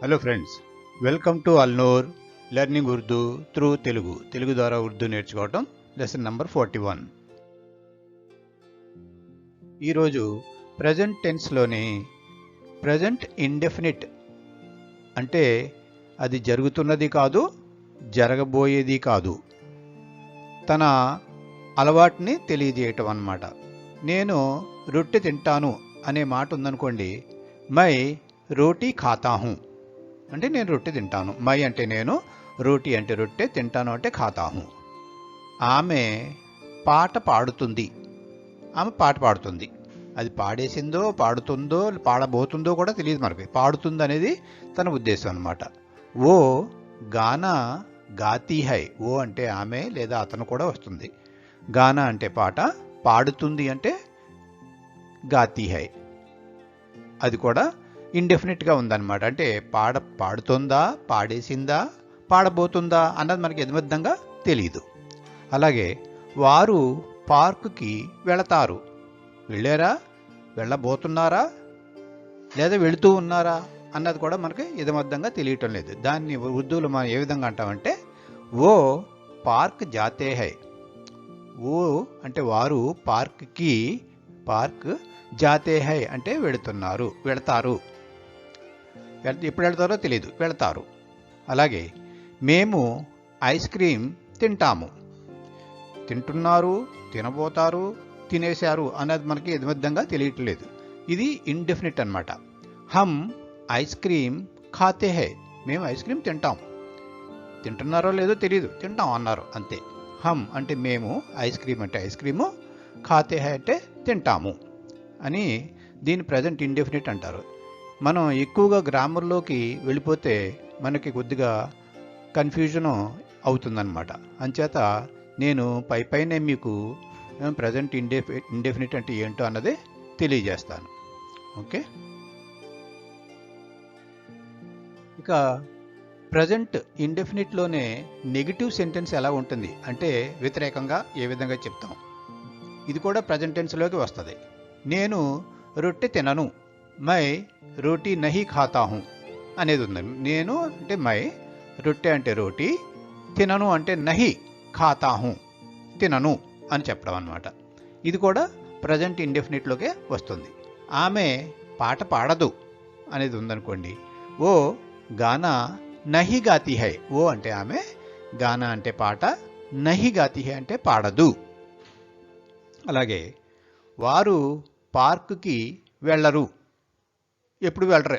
Hello friends, welcome to Alnoor learning Urdu through Telugu ద్వారా ఉర్దూ నేర్చుకోవటం lesson number 41. ఈరోజు ప్రజెంట్ టెన్స్లోని ప్రజెంట్ ఇండెఫినిట్ అంటే అది జరుగుతున్నది కాదు, జరగబోయేది కాదు, తన అలవాటుని తెలియజేయటం అన్నమాట. నేను రొట్టె తింటాను అనే మాట ఉందనుకోండి, మై రోటీ ఖాతా హూ అంటే నేను రొట్టె తింటాను. మై అంటే నేను, రోటీ అంటే రొట్టె, తింటాను అంటే ఖాతా హూ. ఆమె పాట పాడుతుంది. ఆమె పాట పాడుతుంది. అది పాడేసిందో, పాడుతుందో, పాడబోతుందో కూడా తెలియదు మనకి. పాడుతుంది అనేది తన ఉద్దేశం అన్నమాట. ఓ గానా గాతీ హై. ఓ అంటే ఆమె లేదా అతను కూడా వస్తుంది. గానా అంటే పాట, పాడుతుంది అంటే గాతీ హై. అది కూడా ఇండెఫినెట్గా ఉందన్నమాట. అంటే పాడుతుందా, పాడేసిందా, పాడబోతుందా అన్నది మనకి యథార్థంగా తెలియదు. అలాగే వారు పార్కుకి వెళతారు. వెళ్ళారా, వెళ్ళబోతున్నారా, లేదా వెళుతూ ఉన్నారా అన్నది కూడా మనకి యథార్థంగా తెలియటం లేదు. దాన్ని ఉర్దూలో మనం ఏ విధంగా అంటామంటే ఓ పార్క్ జాతే హై. ఓ అంటే వారు పార్క్ జాతే హై అంటే వెళతారు. ఎప్పుడు వెళ్తారో తెలియదు, వెళతారు. అలాగే మేము ఐస్ క్రీమ్ తింటాము. తింటున్నారు, తినబోతారు, తినేశారు అన్నది మనకి యథార్థంగా తెలియట్లేదు. ఇది ఇండెఫినిట్ అన్నమాట. హమ్ ఐస్ క్రీమ్ ఖాతే హై. మేము ఐస్ క్రీమ్ తింటాం. తింటున్నారో లేదో తెలియదు, తింటాం అన్నారు అంతే. హమ్ అంటే మేము, ఐస్ క్రీమ్ అంటే ఐస్ క్రీము, ఖాతే హై అంటే తింటాము అని దీని ప్రజెంట్ ఇండెఫినిట్ అంటారు. మనం ఎక్కువగా గ్రామర్లోకి వెళ్ళిపోతే మనకి కొద్దిగా కన్ఫ్యూజన్ అవుతుందన్నమాట. అంచేత నేను పైనే మీకు ప్రజెంట్ ఇండెఫినిట్ అంటే ఏంటో అన్నది తెలియజేస్తాను. ఓకే, ఇక ప్రజెంట్ ఇండెఫినిట్లోనే నెగిటివ్ సెంటెన్స్ ఎలా ఉంటుంది అంటే వ్యతిరేకంగా ఏ విధంగా చెప్తాం. ఇది కూడా ప్రజెంట్ టెన్స్లోకి వస్తుంది. నేను రొట్టె తినను. మై రోటీ నహీ ఖాతా హూ అనేది ఉంది. నేను అంటే మై, రొట్టె అంటే రోటీ, తినను అంటే నహీ ఖాతా హూ తినను అని చెప్పడం అన్నమాట. ఇది కూడా ప్రజెంట్ ఇండెఫినిట్లోకే వస్తుంది. ఆమె పాట పాడదు అనేది ఉందనుకోండి, ఓ గానా నహీ గాతీ హై. ఓ అంటే ఆమె, గానా అంటే పాట, నహీ గాతీ హై అంటే పాడదు. అలాగే వారు పార్కుకి వెళ్ళరు. ఎప్పుడు వెళ్ళరు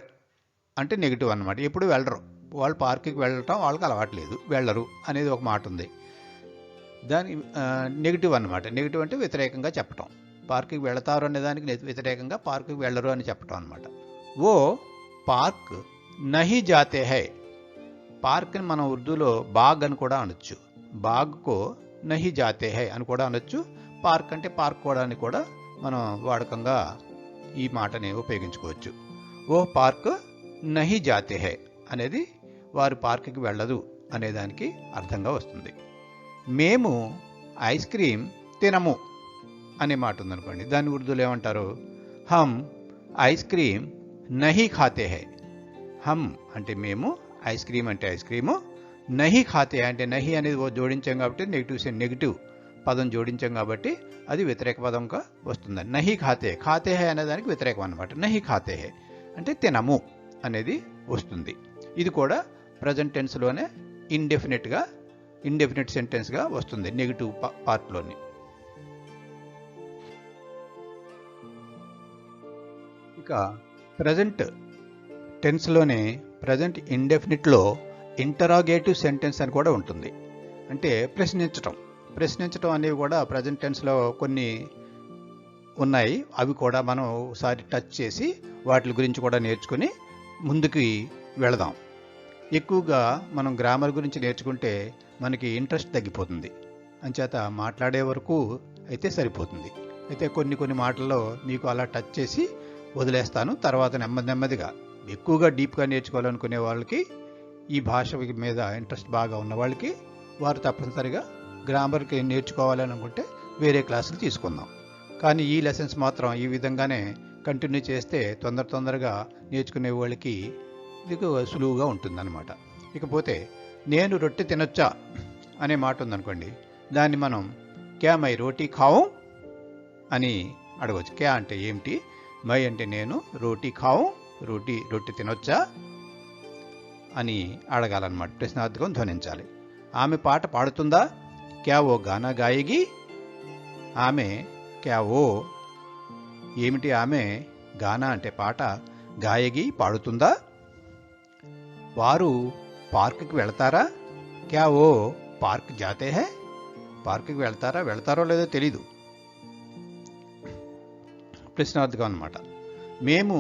అంటే నెగిటివ్ అన్నమాట. ఎప్పుడు వెళ్ళరు, వాళ్ళు పార్కుకి వెళ్ళటం వాళ్ళకి అలవాట్లేదు, వెళ్ళరు అనేది ఒక మాట ఉంది. దాని నెగిటివ్ అన్నమాట. నెగిటివ్ అంటే వ్యతిరేకంగా చెప్పటం. పార్కుకి వెళతారు అనే దానికి వ్యతిరేకంగా పార్కుకి వెళ్ళరు అని చెప్పటం అన్నమాట. ఓ పార్క్ నహీ జాతే హై. పార్క్ని మనం ఉర్దూలో బాగ్ అని కూడా అనొచ్చు. బాగ్కో నహీ జాతే హై అని కూడా అనొచ్చు. పార్క్ అంటే పార్క్ కూడా అని కూడా మనం వాడకంగా ఈ మాటని ఉపయోగించుకోవచ్చు. ఓ పార్క్ నహీ జాతే హై అనేది వారు పార్కుకి వెళ్ళదు అనేదానికి అర్థంగా వస్తుంది. మేము ఐస్ క్రీమ్ తినము అనే మాట ఉందనుకోండి, దాన్ని ఉర్దూలో ఏమంటారు? హమ్ ఐస్ క్రీమ్ నహీ ఖాతే హై. హమ్ అంటే మేము, ఐస్ క్రీమ్ అంటే ఐస్ క్రీము, నహీ ఖాతే అంటే నహీ అనేది జోడించాం కాబట్టి నెగిటివ్ పదం జోడించాం కాబట్టి అది వ్యతిరేక పదంగా వస్తుంది. నహీ ఖాతే హై అనేదానికి వ్యతిరేకం అన్నమాట. నహీ ఖాతే హై అంటే తినము అనేది వస్తుంది. ఇది కూడా ప్రజెంట్ టెన్స్లోనే ఇండెఫినిట్ సెంటెన్స్గా వస్తుంది నెగిటివ్ పార్ట్లోని. ఇక ప్రజెంట్ టెన్స్లోనే ప్రజెంట్ ఇండెఫినిట్లో ఇంటరాగేటివ్ సెంటెన్స్ అని కూడా ఉంటుంది. అంటే ప్రశ్నించటం అనేవి కూడా ప్రజెంట్ టెన్స్లో కొన్ని ఉన్నాయి. అవి కూడా మనం ఒకసారి టచ్ చేసి వాటి గురించి కూడా నేర్చుకుని ముందుకు వెళదాం. ఎక్కువగా మనం గ్రామర్ గురించి నేర్చుకుంటే మనకి ఇంట్రెస్ట్ తగ్గిపోతుంది. అంచేత మాట్లాడే వరకు అయితే సరిపోతుంది. అయితే కొన్ని మాటల్లో మీకు అలా టచ్ చేసి వదిలేస్తాను. తర్వాత నెమ్మదిగా ఎక్కువగా డీప్గా నేర్చుకోవాలనుకునే వాళ్ళకి, ఈ భాష మీద ఇంట్రెస్ట్ బాగా ఉన్న వాళ్ళకి, వారు తప్పనిసరిగా గ్రామర్కి నేర్చుకోవాలని అనుకుంటే వేరే క్లాసులు తీసుకుందాం. కానీ ఈ లెసన్స్ మాత్రం ఈ విధంగానే కంటిన్యూ చేస్తే తొందరగా నేర్చుకునే వాళ్ళకి ఇది సులువుగా ఉంటుందన్నమాట. ఇకపోతే నేను రొట్టె తినొచ్చా అనే మాట ఉందనుకోండి, దాన్ని మనం క్యా మై రోటీ ఖాऊं అని అడగవచ్చు. క్యా అంటే ఏమిటి, మై అంటే నేను, రోటీ ఖాऊं రొట్టె తినొచ్చా అని అడగాలన్నమాట. ప్రశ్నార్థకం ధ్వనించాలి. ఆమె పాట పాడుతుందా, క్యా ఓ గానా గాయేగి. ఆమె క్యా ఓ ఏమిటి, ఆమె గానా అంటే పాట, గాయగి పాడుతుందా. వారు పార్కుకి వెళతారా, క్యా ఓ పార్క్ జాతే హై. పార్కుకి వెళతారో లేదో తెలీదు, ప్రశ్నార్థకం అన్నమాట. మేము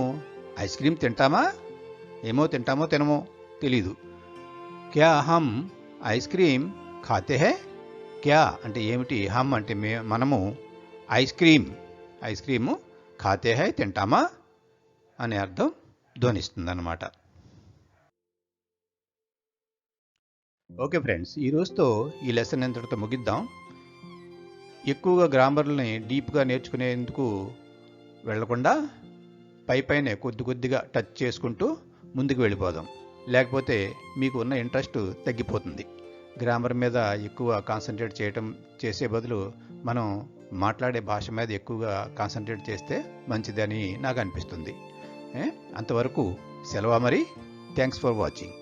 ఐస్ క్రీమ్ తింటామా, తింటామో తినమో తెలీదు. క్యా హమ్ ఐస్ క్రీమ్ ఖాతే హై. క్యా అంటే ఏమిటి, హమ్ అంటే మనము, ఐస్ క్రీము ఖాతే హై తింటామా అనే అర్థం ధ్వనిస్తుందన్నమాట. ఓకే ఫ్రెండ్స్, ఈ రోజుతో ఈ లెసన్ ఎంతటితో ముగిద్దాం. ఎక్కువగా గ్రామర్ని డీప్గా నేర్చుకునేందుకు వెళ్లకుండా పైనే కొద్దిగా టచ్ చేసుకుంటూ ముందుకు వెళ్ళిపోదాం. లేకపోతే మీకు ఉన్న ఇంట్రెస్ట్ తగ్గిపోతుంది. గ్రామర్ మీద ఎక్కువ కాన్సన్ట్రేట్ చేసే బదులు మనం మాట్లాడే భాష మీద ఎక్కువగా కాన్సన్ట్రేట్ చేస్తే మంచిదని నాకు అనిపిస్తుంది. అంతవరకు సెలవు మరి. Thanks for watching.